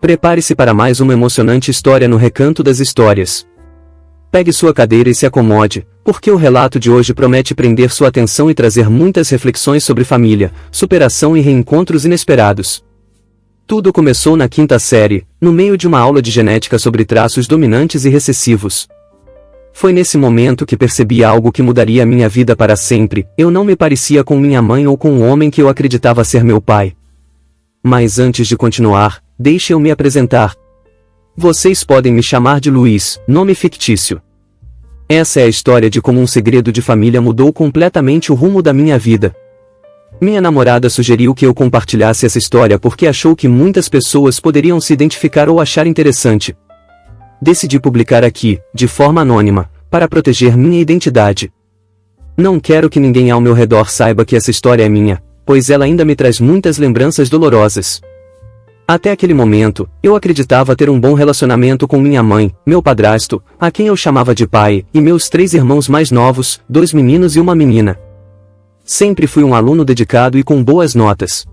Prepare-se para mais uma emocionante história no Recanto das Histórias. Pegue sua cadeira e se acomode, porque o relato de hoje promete prender sua atenção e trazer muitas reflexões sobre família, superação e reencontros inesperados. Tudo começou na quinta série, no meio de uma aula de genética sobre traços dominantes e recessivos. Foi nesse momento que percebi algo que mudaria minha vida para sempre. Eu não me parecia com minha mãe ou com o homem que eu acreditava ser meu pai. Mas antes de continuar, deixe eu me apresentar. Vocês podem me chamar de Luiz, nome fictício. Essa é a história de como um segredo de família mudou completamente o rumo da minha vida. Minha namorada sugeriu que eu compartilhasse essa história porque achou que muitas pessoas poderiam se identificar ou achar interessante. Decidi publicar aqui, de forma anônima, para proteger minha identidade. Não quero que ninguém ao meu redor saiba que essa história é minha, pois ela ainda me traz muitas lembranças dolorosas. Até aquele momento, eu acreditava ter um bom relacionamento com minha mãe, meu padrasto, a quem eu chamava de pai, e meus 3 irmãos mais novos, 2 meninos e uma menina. Sempre fui um aluno dedicado e com boas notas.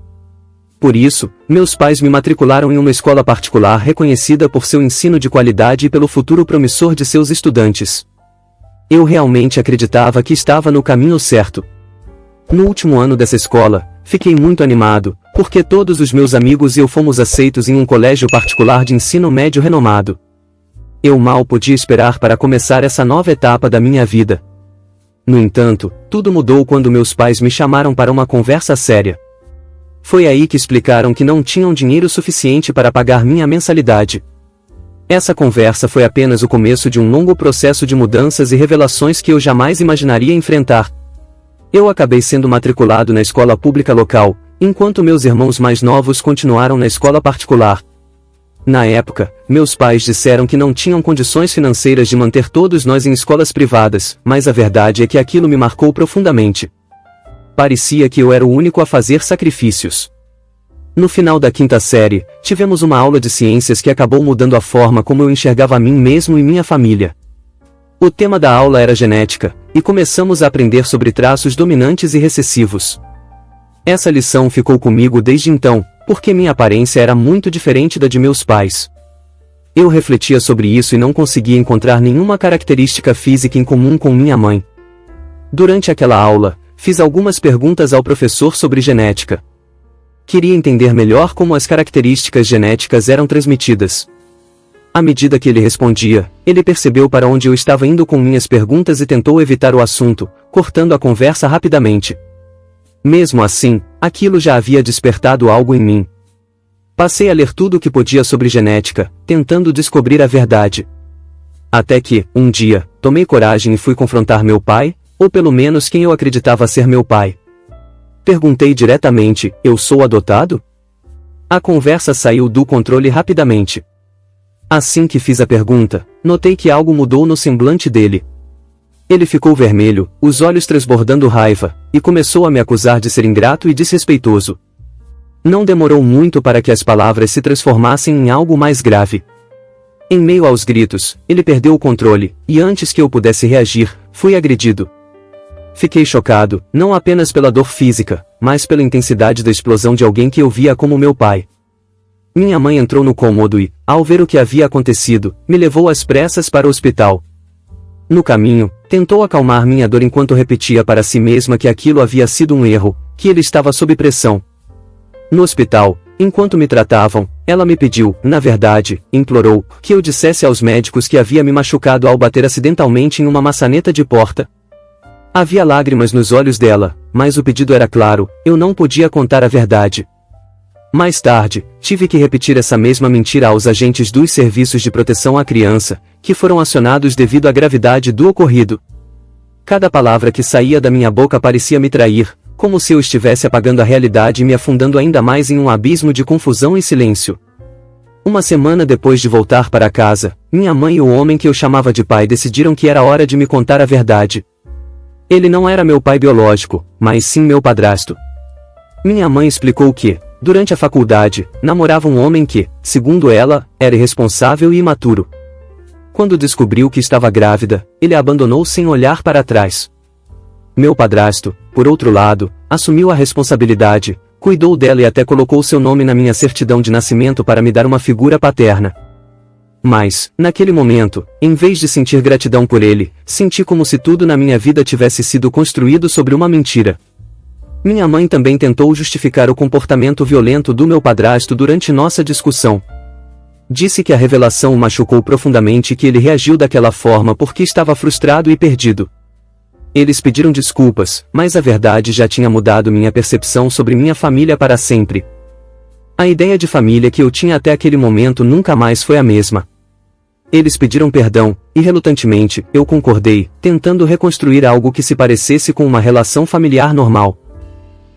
Por isso, meus pais me matricularam em uma escola particular reconhecida por seu ensino de qualidade e pelo futuro promissor de seus estudantes. Eu realmente acreditava que estava no caminho certo. No último ano dessa escola, fiquei muito animado, porque todos os meus amigos e eu fomos aceitos em um colégio particular de ensino médio renomado. Eu mal podia esperar para começar essa nova etapa da minha vida. No entanto, tudo mudou quando meus pais me chamaram para uma conversa séria. Foi aí que explicaram que não tinham dinheiro suficiente para pagar minha mensalidade. Essa conversa foi apenas o começo de um longo processo de mudanças e revelações que eu jamais imaginaria enfrentar. Eu acabei sendo matriculado na escola pública local, enquanto meus irmãos mais novos continuaram na escola particular. Na época, meus pais disseram que não tinham condições financeiras de manter todos nós em escolas privadas, mas a verdade é que aquilo me marcou profundamente. Parecia que eu era o único a fazer sacrifícios. No final da quinta série, tivemos uma aula de ciências que acabou mudando a forma como eu enxergava a mim mesmo e minha família. O tema da aula era genética, e começamos a aprender sobre traços dominantes e recessivos. Essa lição ficou comigo desde então, porque minha aparência era muito diferente da de meus pais. Eu refletia sobre isso e não conseguia encontrar nenhuma característica física em comum com minha mãe. Durante aquela aula, fiz algumas perguntas ao professor sobre genética. Queria entender melhor como as características genéticas eram transmitidas. À medida que ele respondia, ele percebeu para onde eu estava indo com minhas perguntas e tentou evitar o assunto, cortando a conversa rapidamente. Mesmo assim, aquilo já havia despertado algo em mim. Passei a ler tudo o que podia sobre genética, tentando descobrir a verdade. Até que, um dia, tomei coragem e fui confrontar meu pai, ou pelo menos quem eu acreditava ser meu pai. Perguntei diretamente: eu sou adotado? A conversa saiu do controle rapidamente. Assim que fiz a pergunta, notei que algo mudou no semblante dele. Ele ficou vermelho, os olhos transbordando raiva, e começou a me acusar de ser ingrato e desrespeitoso. Não demorou muito para que as palavras se transformassem em algo mais grave. Em meio aos gritos, ele perdeu o controle, e antes que eu pudesse reagir, fui agredido. Fiquei chocado, não apenas pela dor física, mas pela intensidade da explosão de alguém que eu via como meu pai. Minha mãe entrou no cômodo e, ao ver o que havia acontecido, me levou às pressas para o hospital. No caminho, tentou acalmar minha dor enquanto repetia para si mesma que aquilo havia sido um erro, que ele estava sob pressão. No hospital, enquanto me tratavam, ela me pediu, na verdade, implorou, que eu dissesse aos médicos que havia me machucado ao bater acidentalmente em uma maçaneta de porta. Havia lágrimas nos olhos dela, mas o pedido era claro: eu não podia contar a verdade. Mais tarde, tive que repetir essa mesma mentira aos agentes dos serviços de proteção à criança, que foram acionados devido à gravidade do ocorrido. Cada palavra que saía da minha boca parecia me trair, como se eu estivesse apagando a realidade e me afundando ainda mais em um abismo de confusão e silêncio. Uma semana depois de voltar para casa, minha mãe e o homem que eu chamava de pai decidiram que era hora de me contar a verdade. Ele não era meu pai biológico, mas sim meu padrasto. Minha mãe explicou que, durante a faculdade, namorava um homem que, segundo ela, era irresponsável e imaturo. Quando descobriu que estava grávida, ele a abandonou sem olhar para trás. Meu padrasto, por outro lado, assumiu a responsabilidade, cuidou dela e até colocou seu nome na minha certidão de nascimento para me dar uma figura paterna. Mas, naquele momento, em vez de sentir gratidão por ele, senti como se tudo na minha vida tivesse sido construído sobre uma mentira. Minha mãe também tentou justificar o comportamento violento do meu padrasto durante nossa discussão. Disse que a revelação o machucou profundamente e que ele reagiu daquela forma porque estava frustrado e perdido. Eles pediram desculpas, mas a verdade já tinha mudado minha percepção sobre minha família para sempre. A ideia de família que eu tinha até aquele momento nunca mais foi a mesma. Eles pediram perdão, e relutantemente, eu concordei, tentando reconstruir algo que se parecesse com uma relação familiar normal.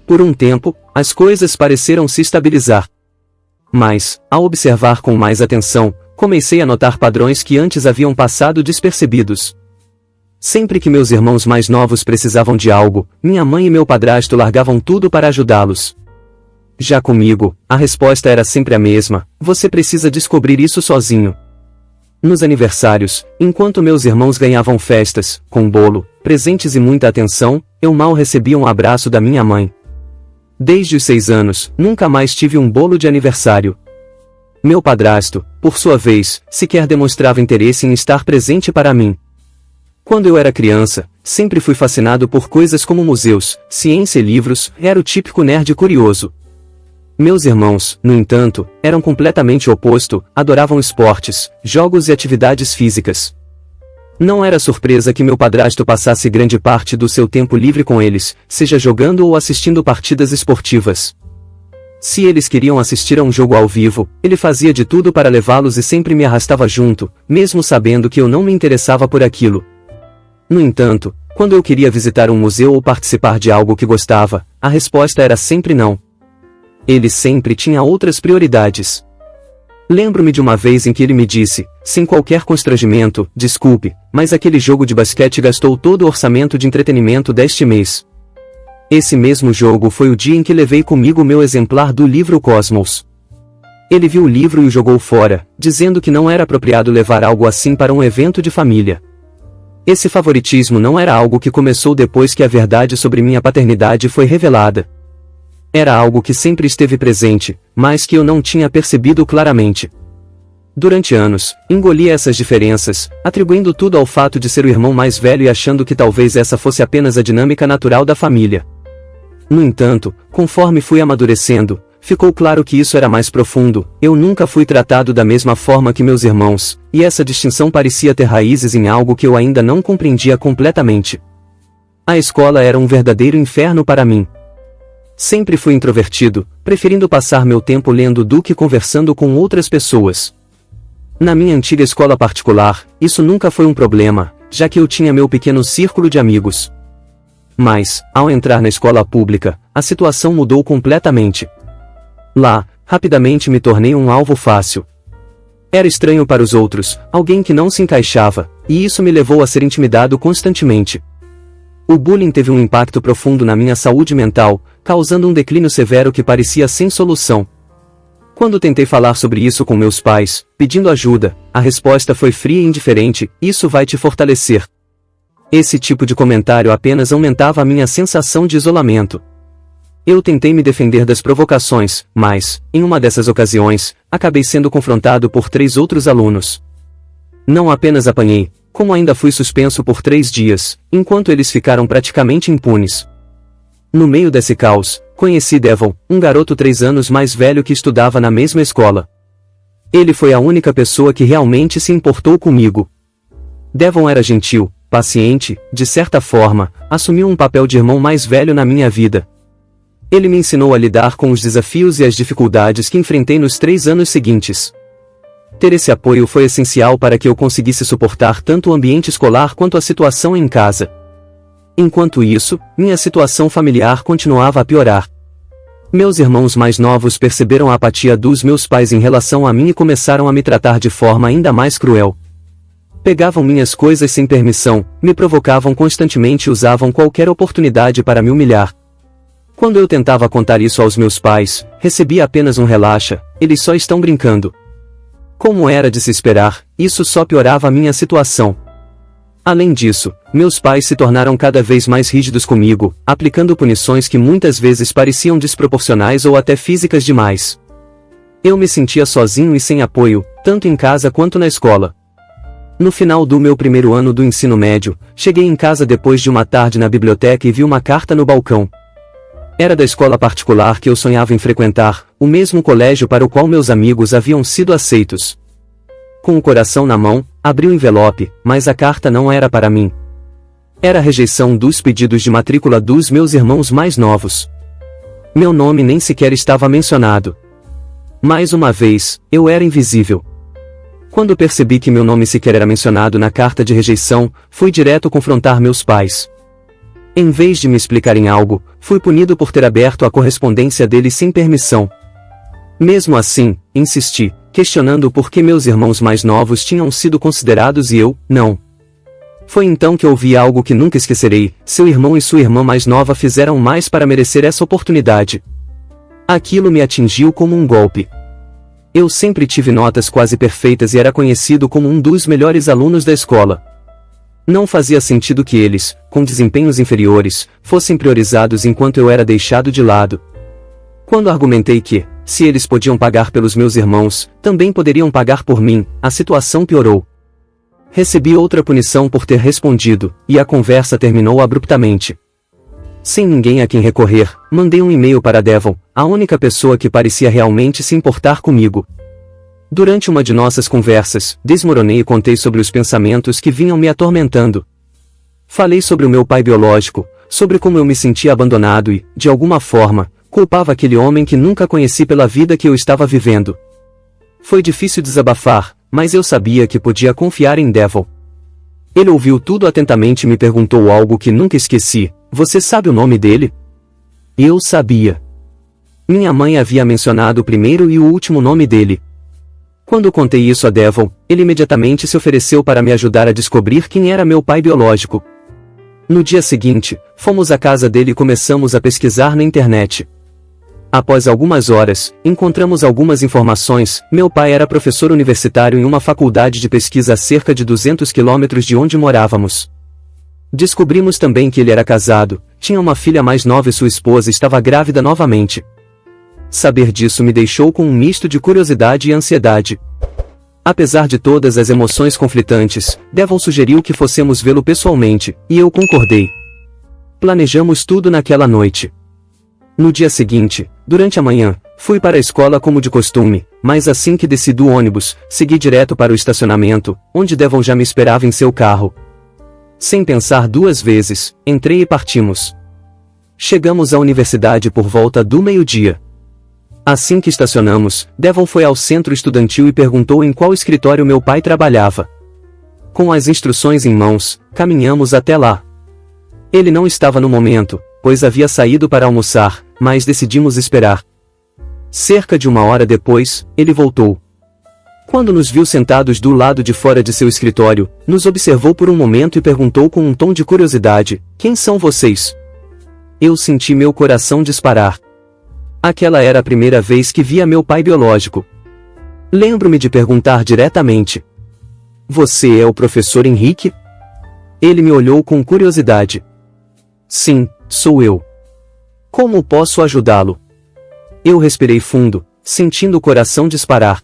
Por um tempo, as coisas pareceram se estabilizar. Mas, ao observar com mais atenção, comecei a notar padrões que antes haviam passado despercebidos. Sempre que meus irmãos mais novos precisavam de algo, minha mãe e meu padrasto largavam tudo para ajudá-los. Já comigo, a resposta era sempre a mesma: você precisa descobrir isso sozinho. Nos aniversários, enquanto meus irmãos ganhavam festas, com bolo, presentes e muita atenção, eu mal recebia um abraço da minha mãe. Desde os 6 anos, nunca mais tive um bolo de aniversário. Meu padrasto, por sua vez, sequer demonstrava interesse em estar presente para mim. Quando eu era criança, sempre fui fascinado por coisas como museus, ciência e livros, era o típico nerd curioso. Meus irmãos, no entanto, eram completamente o oposto, adoravam esportes, jogos e atividades físicas. Não era surpresa que meu padrasto passasse grande parte do seu tempo livre com eles, seja jogando ou assistindo partidas esportivas. Se eles queriam assistir a um jogo ao vivo, ele fazia de tudo para levá-los e sempre me arrastava junto, mesmo sabendo que eu não me interessava por aquilo. No entanto, quando eu queria visitar um museu ou participar de algo que gostava, a resposta era sempre não. Ele sempre tinha outras prioridades. Lembro-me de uma vez em que ele me disse, sem qualquer constrangimento: desculpe, mas aquele jogo de basquete gastou todo o orçamento de entretenimento deste mês. Esse mesmo jogo foi o dia em que levei comigo meu exemplar do livro Cosmos. Ele viu o livro e o jogou fora, dizendo que não era apropriado levar algo assim para um evento de família. Esse favoritismo não era algo que começou depois que a verdade sobre minha paternidade foi revelada. Era algo que sempre esteve presente, mas que eu não tinha percebido claramente. Durante anos, engoli essas diferenças, atribuindo tudo ao fato de ser o irmão mais velho e achando que talvez essa fosse apenas a dinâmica natural da família. No entanto, conforme fui amadurecendo, ficou claro que isso era mais profundo. Eu nunca fui tratado da mesma forma que meus irmãos, e essa distinção parecia ter raízes em algo que eu ainda não compreendia completamente. A escola era um verdadeiro inferno para mim. Sempre fui introvertido, preferindo passar meu tempo lendo do que conversando com outras pessoas. Na minha antiga escola particular, isso nunca foi um problema, já que eu tinha meu pequeno círculo de amigos. Mas, ao entrar na escola pública, a situação mudou completamente. Lá, rapidamente me tornei um alvo fácil. Era estranho para os outros, alguém que não se encaixava, e isso me levou a ser intimidado constantemente. O bullying teve um impacto profundo na minha saúde mental, causando um declínio severo que parecia sem solução. Quando tentei falar sobre isso com meus pais, pedindo ajuda, a resposta foi fria e indiferente: isso vai te fortalecer. Esse tipo de comentário apenas aumentava a minha sensação de isolamento. Eu tentei me defender das provocações, mas, em uma dessas ocasiões, acabei sendo confrontado por 3 outros alunos. Não apenas apanhei, como ainda fui suspenso por 3 dias, enquanto eles ficaram praticamente impunes. No meio desse caos, conheci Devon, um garoto 3 anos mais velho que estudava na mesma escola. Ele foi a única pessoa que realmente se importou comigo. Devon era gentil, paciente, de certa forma, assumiu um papel de irmão mais velho na minha vida. Ele me ensinou a lidar com os desafios e as dificuldades que enfrentei nos 3 anos seguintes. Ter esse apoio foi essencial para que eu conseguisse suportar tanto o ambiente escolar quanto a situação em casa. Enquanto isso, minha situação familiar continuava a piorar. Meus irmãos mais novos perceberam a apatia dos meus pais em relação a mim e começaram a me tratar de forma ainda mais cruel. Pegavam minhas coisas sem permissão, me provocavam constantemente e usavam qualquer oportunidade para me humilhar. Quando eu tentava contar isso aos meus pais, recebia apenas um relaxa: eles só estão brincando. Como era de se esperar, isso só piorava a minha situação. Além disso, meus pais se tornaram cada vez mais rígidos comigo, aplicando punições que muitas vezes pareciam desproporcionais ou até físicas demais. Eu me sentia sozinho e sem apoio, tanto em casa quanto na escola. No final do meu primeiro ano do ensino médio, cheguei em casa depois de uma tarde na biblioteca e vi uma carta no balcão. Era da escola particular que eu sonhava em frequentar, o mesmo colégio para o qual meus amigos haviam sido aceitos. Com o coração na mão, abri o envelope, mas a carta não era para mim. Era a rejeição dos pedidos de matrícula dos meus irmãos mais novos. Meu nome nem sequer estava mencionado. Mais uma vez, eu era invisível. Quando percebi que meu nome sequer era mencionado na carta de rejeição, fui direto confrontar meus pais. Em vez de me explicarem algo, fui punido por ter aberto a correspondência deles sem permissão. Mesmo assim, insisti, questionando por que meus irmãos mais novos tinham sido considerados e eu, não. Foi então que ouvi algo que nunca esquecerei: seu irmão e sua irmã mais nova fizeram mais para merecer essa oportunidade. Aquilo me atingiu como um golpe. Eu sempre tive notas quase perfeitas e era conhecido como um dos melhores alunos da escola. Não fazia sentido que eles, com desempenhos inferiores, fossem priorizados enquanto eu era deixado de lado. Quando argumentei que, se eles podiam pagar pelos meus irmãos, também poderiam pagar por mim, a situação piorou. Recebi outra punição por ter respondido, e a conversa terminou abruptamente. Sem ninguém a quem recorrer, mandei um e-mail para Devon, a única pessoa que parecia realmente se importar comigo. Durante uma de nossas conversas, desmoronei e contei sobre os pensamentos que vinham me atormentando. Falei sobre o meu pai biológico, sobre como eu me sentia abandonado e, de alguma forma, culpava aquele homem que nunca conheci pela vida que eu estava vivendo. Foi difícil desabafar, mas eu sabia que podia confiar em Devon. Ele ouviu tudo atentamente e me perguntou algo que nunca esqueci: você sabe o nome dele? Eu sabia. Minha mãe havia mencionado o primeiro e o último nome dele. Quando contei isso a Devon, ele imediatamente se ofereceu para me ajudar a descobrir quem era meu pai biológico. No dia seguinte, fomos à casa dele e começamos a pesquisar na internet. Após algumas horas, encontramos algumas informações. Meu pai era professor universitário em uma faculdade de pesquisa a cerca de 200 quilômetros de onde morávamos. Descobrimos também que ele era casado, tinha uma filha mais nova e sua esposa estava grávida novamente. Saber disso me deixou com um misto de curiosidade e ansiedade. Apesar de todas as emoções conflitantes, Devon sugeriu que fossemos vê-lo pessoalmente, e eu concordei. Planejamos tudo naquela noite. No dia seguinte, durante a manhã, fui para a escola como de costume, mas assim que desci do ônibus, segui direto para o estacionamento, onde Devon já me esperava em seu carro. Sem pensar duas vezes, entrei e partimos. Chegamos à universidade por volta do meio-dia. Assim que estacionamos, Devon foi ao centro estudantil e perguntou em qual escritório meu pai trabalhava. Com as instruções em mãos, caminhamos até lá. Ele não estava no momento, pois havia saído para almoçar, mas decidimos esperar. Cerca de uma hora depois, ele voltou. Quando nos viu sentados do lado de fora de seu escritório, nos observou por um momento e perguntou com um tom de curiosidade: quem são vocês? Eu senti meu coração disparar. Aquela era a primeira vez que via meu pai biológico. Lembro-me de perguntar diretamente: você é o professor Henrique? Ele me olhou com curiosidade. Sim, sou eu. Como posso ajudá-lo? Eu respirei fundo, sentindo o coração disparar.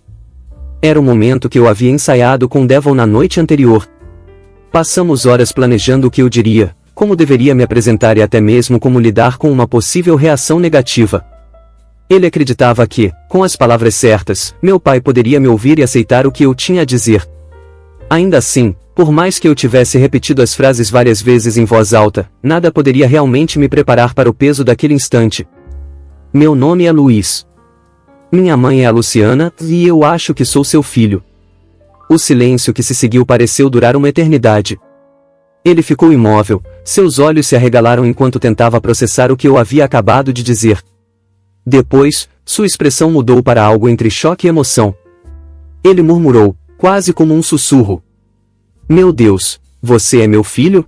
Era o momento que eu havia ensaiado com Devon na noite anterior. Passamos horas planejando o que eu diria, como deveria me apresentar e até mesmo como lidar com uma possível reação negativa. Ele acreditava que, com as palavras certas, meu pai poderia me ouvir e aceitar o que eu tinha a dizer. Ainda assim, por mais que eu tivesse repetido as frases várias vezes em voz alta, nada poderia realmente me preparar para o peso daquele instante. Meu nome é Luiz. Minha mãe é a Luciana, e eu acho que sou seu filho. O silêncio que se seguiu pareceu durar uma eternidade. Ele ficou imóvel, seus olhos se arregalaram enquanto tentava processar o que eu havia acabado de dizer. Depois, sua expressão mudou para algo entre choque e emoção. Ele murmurou, quase como um sussurro: meu Deus, você é meu filho?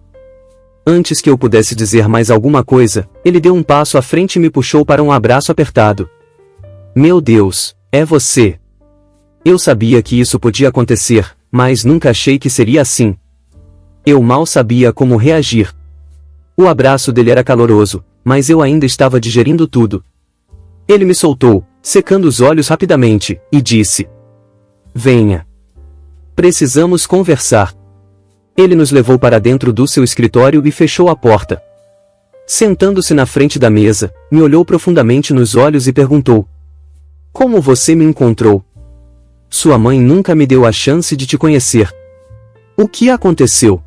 Antes que eu pudesse dizer mais alguma coisa, ele deu um passo à frente e me puxou para um abraço apertado. Meu Deus, é você! Eu sabia que isso podia acontecer, mas nunca achei que seria assim. Eu mal sabia como reagir. O abraço dele era caloroso, mas eu ainda estava digerindo tudo. Ele me soltou, secando os olhos rapidamente, e disse: "Venha. Precisamos conversar." Ele nos levou para dentro do seu escritório e fechou a porta. Sentando-se na frente da mesa, me olhou profundamente nos olhos e perguntou: "Como você me encontrou? Sua mãe nunca me deu a chance de te conhecer. O que aconteceu?"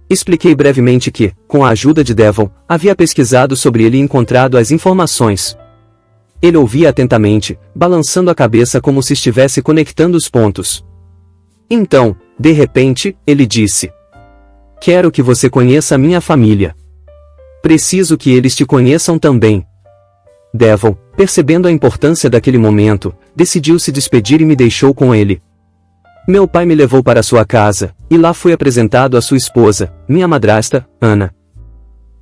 Expliquei brevemente que, com a ajuda de Devon, havia pesquisado sobre ele e encontrado as informações. Ele ouvia atentamente, balançando a cabeça como se estivesse conectando os pontos. Então, de repente, ele disse: "Quero que você conheça a minha família. Preciso que eles te conheçam também." Devon, percebendo a importância daquele momento, decidiu se despedir e me deixou com ele. Meu pai me levou para sua casa, e lá fui apresentado à sua esposa, minha madrasta, Ana.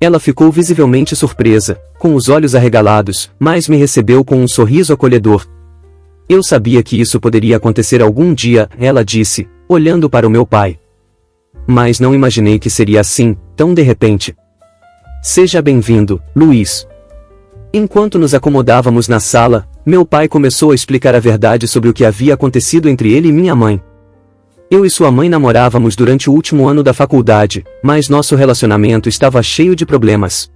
Ela ficou visivelmente surpresa, com os olhos arregalados, mas me recebeu com um sorriso acolhedor. "Eu sabia que isso poderia acontecer algum dia", ela disse, olhando para o meu pai. "Mas não imaginei que seria assim, tão de repente." "Seja bem-vindo, Luiz." Enquanto nos acomodávamos na sala, meu pai começou a explicar a verdade sobre o que havia acontecido entre ele e minha mãe. Eu e sua mãe namorávamos durante o último ano da faculdade, mas nosso relacionamento estava cheio de problemas.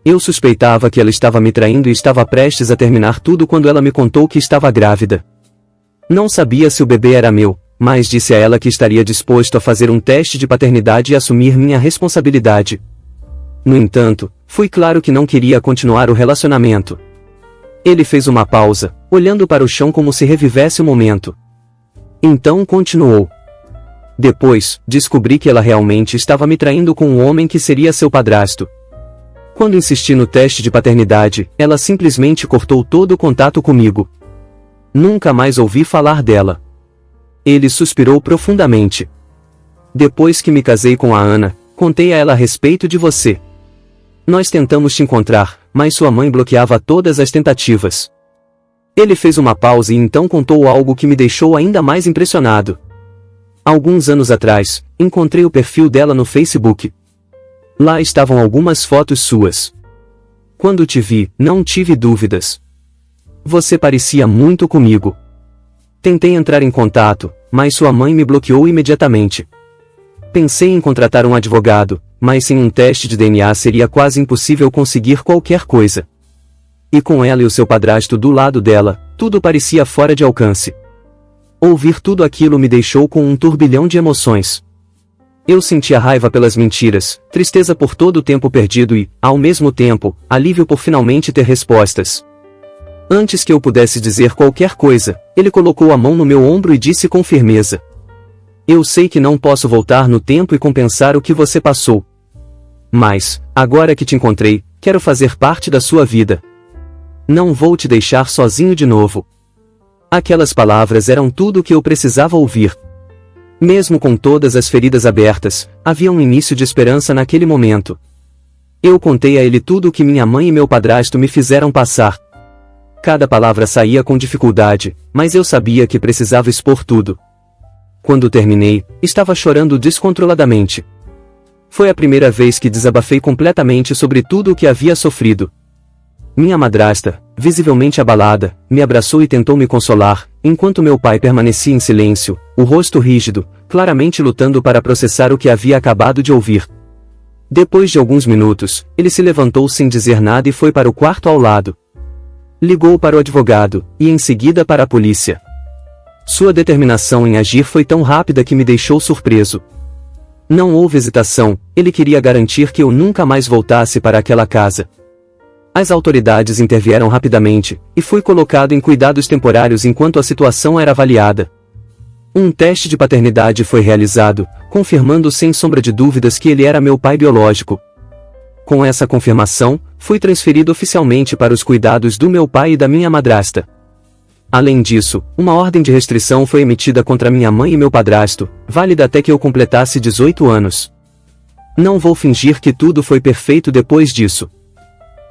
Eu suspeitava que ela estava me traindo e estava prestes a terminar tudo quando ela me contou que estava grávida. Não sabia se o bebê era meu, mas disse a ela que estaria disposto a fazer um teste de paternidade e assumir minha responsabilidade. No entanto, fui claro que não queria continuar o relacionamento. Ele fez uma pausa, olhando para o chão como se revivesse o momento. Então continuou: "Depois, descobri que ela realmente estava me traindo com um homem que seria seu padrasto. Quando insisti no teste de paternidade, ela simplesmente cortou todo o contato comigo. Nunca mais ouvi falar dela." Ele suspirou profundamente. "Depois que me casei com a Ana, contei a ela a respeito de você. Nós tentamos te encontrar, mas sua mãe bloqueava todas as tentativas." Ele fez uma pausa e então contou algo que me deixou ainda mais impressionado. "Alguns anos atrás, encontrei o perfil dela no Facebook. Lá estavam algumas fotos suas. Quando te vi, não tive dúvidas. Você parecia muito comigo. Tentei entrar em contato, mas sua mãe me bloqueou imediatamente. Pensei em contratar um advogado, mas sem um teste de DNA seria quase impossível conseguir qualquer coisa. E com ela e o seu padrasto do lado dela, tudo parecia fora de alcance." Ouvir tudo aquilo me deixou com um turbilhão de emoções. Eu sentia raiva pelas mentiras, tristeza por todo o tempo perdido e, ao mesmo tempo, alívio por finalmente ter respostas. Antes que eu pudesse dizer qualquer coisa, ele colocou a mão no meu ombro e disse com firmeza: "Eu sei que não posso voltar no tempo e compensar o que você passou. Mas, agora que te encontrei, quero fazer parte da sua vida. Não vou te deixar sozinho de novo." Aquelas palavras eram tudo o que eu precisava ouvir. Mesmo com todas as feridas abertas, havia um início de esperança naquele momento. Eu contei a ele tudo o que minha mãe e meu padrasto me fizeram passar. Cada palavra saía com dificuldade, mas eu sabia que precisava expor tudo. Quando terminei, estava chorando descontroladamente. Foi a primeira vez que desabafei completamente sobre tudo o que havia sofrido. Minha madrasta, visivelmente abalada, me abraçou e tentou me consolar, enquanto meu pai permanecia em silêncio, o rosto rígido, claramente lutando para processar o que havia acabado de ouvir. Depois de alguns minutos, ele se levantou sem dizer nada e foi para o quarto ao lado. Ligou para o advogado, e em seguida para a polícia. Sua determinação em agir foi tão rápida que me deixou surpreso. Não houve hesitação, ele queria garantir que eu nunca mais voltasse para aquela casa. As autoridades intervieram rapidamente, e fui colocado em cuidados temporários enquanto a situação era avaliada. Um teste de paternidade foi realizado, confirmando sem sombra de dúvidas que ele era meu pai biológico. Com essa confirmação, fui transferido oficialmente para os cuidados do meu pai e da minha madrasta. Além disso, uma ordem de restrição foi emitida contra minha mãe e meu padrasto, válida até que eu completasse 18 anos. Não vou fingir que tudo foi perfeito depois disso.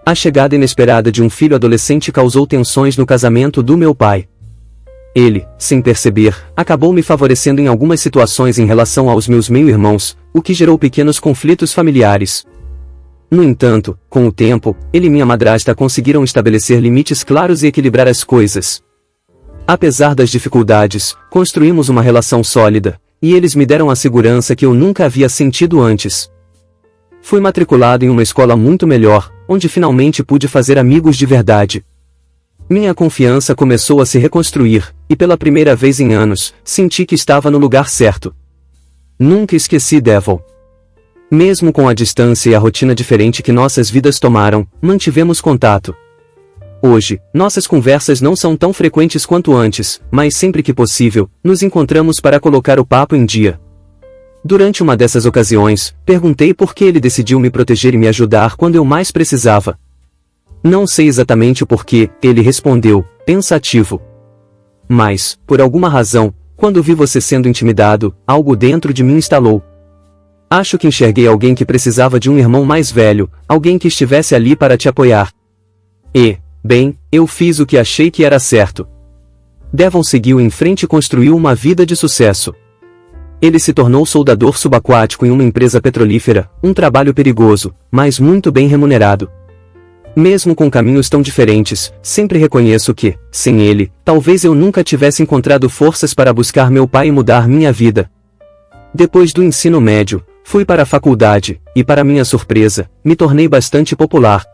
A chegada inesperada de um filho adolescente causou tensões no casamento do meu pai. Ele, sem perceber, acabou me favorecendo em algumas situações em relação aos meus meio-irmãos, o que gerou pequenos conflitos familiares. No entanto, com o tempo, ele e minha madrasta conseguiram estabelecer limites claros e equilibrar as coisas. Apesar das dificuldades, construímos uma relação sólida, e eles me deram a segurança que eu nunca havia sentido antes. Fui matriculado em uma escola muito melhor, onde finalmente pude fazer amigos de verdade. Minha confiança começou a se reconstruir, e pela primeira vez em anos, senti que estava no lugar certo. Nunca esqueci Devil. Mesmo com a distância e a rotina diferente que nossas vidas tomaram, mantivemos contato. Hoje, nossas conversas não são tão frequentes quanto antes, mas sempre que possível, nos encontramos para colocar o papo em dia. Durante uma dessas ocasiões, perguntei por que ele decidiu me proteger e me ajudar quando eu mais precisava. Não sei exatamente o porquê, ele respondeu, pensativo. Mas, por alguma razão, quando vi você sendo intimidado, algo dentro de mim estalou. Acho que enxerguei alguém que precisava de um irmão mais velho, alguém que estivesse ali para te apoiar. E, bem, eu fiz o que achei que era certo. Devon seguiu em frente e construiu uma vida de sucesso. Ele se tornou soldador subaquático em uma empresa petrolífera, um trabalho perigoso, mas muito bem remunerado. Mesmo com caminhos tão diferentes, sempre reconheço que, sem ele, talvez eu nunca tivesse encontrado forças para buscar meu pai e mudar minha vida. Depois do ensino médio, fui para a faculdade, e para minha surpresa, me tornei bastante popular.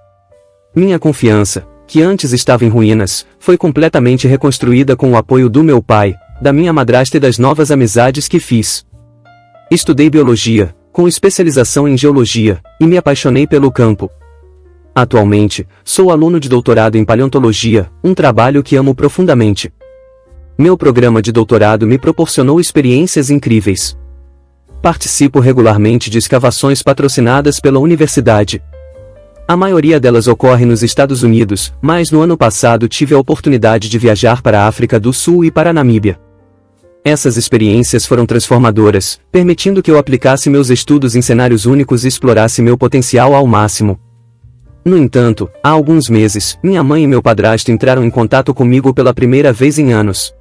Minha confiança, que antes estava em ruínas, foi completamente reconstruída com o apoio do meu pai, da minha madrasta e das novas amizades que fiz. Estudei biologia, com especialização em geologia, e me apaixonei pelo campo. Atualmente, sou aluno de doutorado em paleontologia, um trabalho que amo profundamente. Meu programa de doutorado me proporcionou experiências incríveis. Participo regularmente de escavações patrocinadas pela universidade. A maioria delas ocorre nos Estados Unidos, mas no ano passado tive a oportunidade de viajar para a África do Sul e para a Namíbia. Essas experiências foram transformadoras, permitindo que eu aplicasse meus estudos em cenários únicos e explorasse meu potencial ao máximo. No entanto, há alguns meses, minha mãe e meu padrasto entraram em contato comigo pela primeira vez em anos.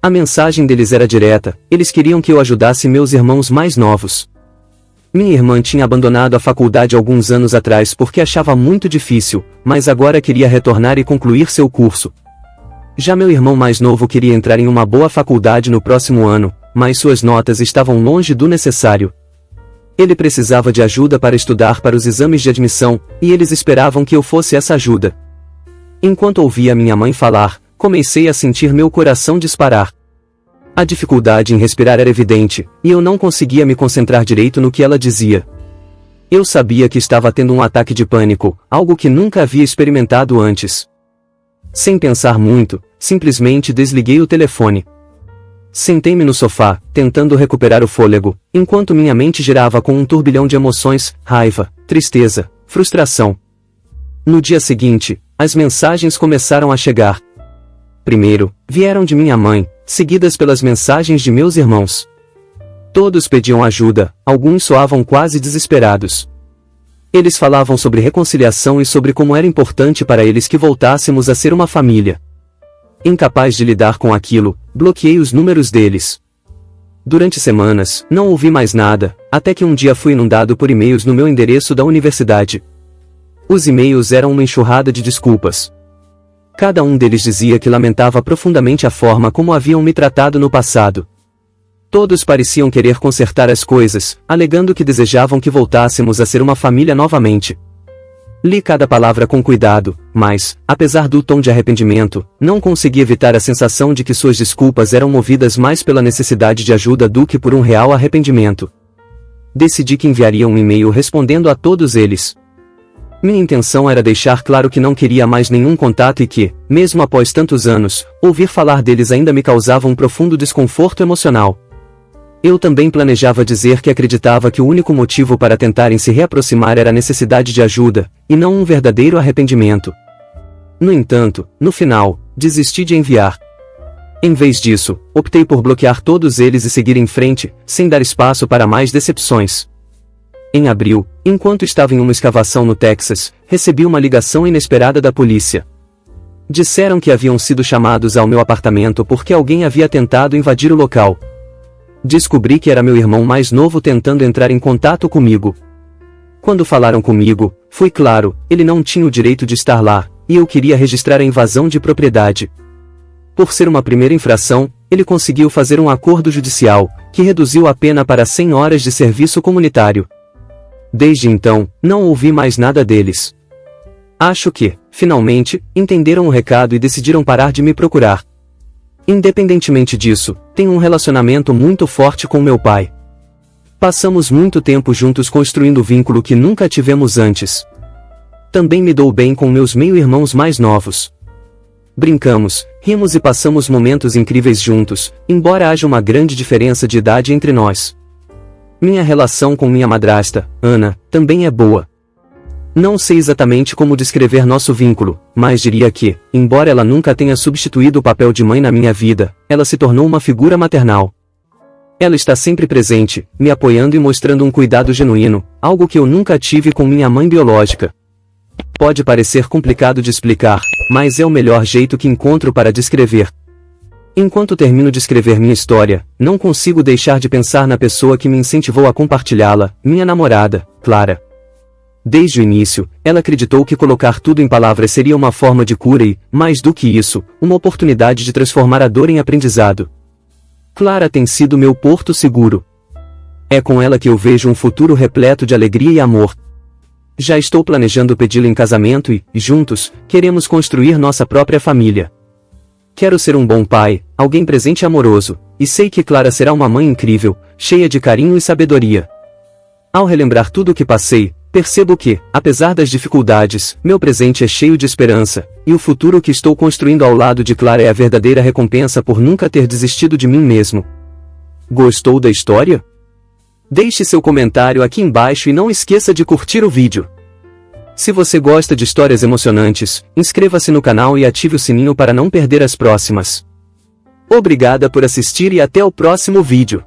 A mensagem deles era direta, eles queriam que eu ajudasse meus irmãos mais novos. Minha irmã tinha abandonado a faculdade alguns anos atrás porque achava muito difícil, mas agora queria retornar e concluir seu curso. Já meu irmão mais novo queria entrar em uma boa faculdade no próximo ano, mas suas notas estavam longe do necessário. Ele precisava de ajuda para estudar para os exames de admissão, e eles esperavam que eu fosse essa ajuda. Enquanto ouvia minha mãe falar, comecei a sentir meu coração disparar. A dificuldade em respirar era evidente, e eu não conseguia me concentrar direito no que ela dizia. Eu sabia que estava tendo um ataque de pânico, algo que nunca havia experimentado antes. Sem pensar muito, simplesmente desliguei o telefone. Sentei-me no sofá, tentando recuperar o fôlego, enquanto minha mente girava com um turbilhão de emoções, raiva, tristeza, frustração. No dia seguinte, as mensagens começaram a chegar. Primeiro, vieram de minha mãe, seguidas pelas mensagens de meus irmãos. Todos pediam ajuda, alguns soavam quase desesperados. Eles falavam sobre reconciliação e sobre como era importante para eles que voltássemos a ser uma família. Incapaz de lidar com aquilo, bloqueei os números deles. Durante semanas, não ouvi mais nada, até que um dia fui inundado por e-mails no meu endereço da universidade. Os e-mails eram uma enxurrada de desculpas. Cada um deles dizia que lamentava profundamente a forma como haviam me tratado no passado. Todos pareciam querer consertar as coisas, alegando que desejavam que voltássemos a ser uma família novamente. Li cada palavra com cuidado, mas, apesar do tom de arrependimento, não consegui evitar a sensação de que suas desculpas eram movidas mais pela necessidade de ajuda do que por um real arrependimento. Decidi que enviaria um e-mail respondendo a todos eles. Minha intenção era deixar claro que não queria mais nenhum contato e que, mesmo após tantos anos, ouvir falar deles ainda me causava um profundo desconforto emocional. Eu também planejava dizer que acreditava que o único motivo para tentarem se reaproximar era a necessidade de ajuda, e não um verdadeiro arrependimento. No entanto, no final, desisti de enviar. Em vez disso, optei por bloquear todos eles e seguir em frente, sem dar espaço para mais decepções. Em abril, enquanto estava em uma escavação no Texas, recebi uma ligação inesperada da polícia. Disseram que haviam sido chamados ao meu apartamento porque alguém havia tentado invadir o local. Descobri que era meu irmão mais novo tentando entrar em contato comigo. Quando falaram comigo, foi claro, ele não tinha o direito de estar lá, e eu queria registrar a invasão de propriedade. Por ser uma primeira infração, ele conseguiu fazer um acordo judicial, que reduziu a pena para 100 horas de serviço comunitário. Desde então, não ouvi mais nada deles. Acho que, finalmente, entenderam o recado e decidiram parar de me procurar. Independentemente disso, tenho um relacionamento muito forte com meu pai. Passamos muito tempo juntos construindo vínculo que nunca tivemos antes. Também me dou bem com meus meio-irmãos mais novos. Brincamos, rimos e passamos momentos incríveis juntos, embora haja uma grande diferença de idade entre nós. Minha relação com minha madrasta, Ana, também é boa. Não sei exatamente como descrever nosso vínculo, mas diria que, embora ela nunca tenha substituído o papel de mãe na minha vida, ela se tornou uma figura maternal. Ela está sempre presente, me apoiando e mostrando um cuidado genuíno, algo que eu nunca tive com minha mãe biológica. Pode parecer complicado de explicar, mas é o melhor jeito que encontro para descrever. Enquanto termino de escrever minha história, não consigo deixar de pensar na pessoa que me incentivou a compartilhá-la, minha namorada, Clara. Desde o início, ela acreditou que colocar tudo em palavras seria uma forma de cura e, mais do que isso, uma oportunidade de transformar a dor em aprendizado. Clara tem sido meu porto seguro. É com ela que eu vejo um futuro repleto de alegria e amor. Já estou planejando pedi-la em casamento e, juntos, queremos construir nossa própria família. Quero ser um bom pai, alguém presente e amoroso, e sei que Clara será uma mãe incrível, cheia de carinho e sabedoria. Ao relembrar tudo o que passei, percebo que, apesar das dificuldades, meu presente é cheio de esperança, e o futuro que estou construindo ao lado de Clara é a verdadeira recompensa por nunca ter desistido de mim mesmo. Gostou da história? Deixe seu comentário aqui embaixo e não esqueça de curtir o vídeo. Se você gosta de histórias emocionantes, inscreva-se no canal e ative o sininho para não perder as próximas. Obrigada por assistir e até o próximo vídeo.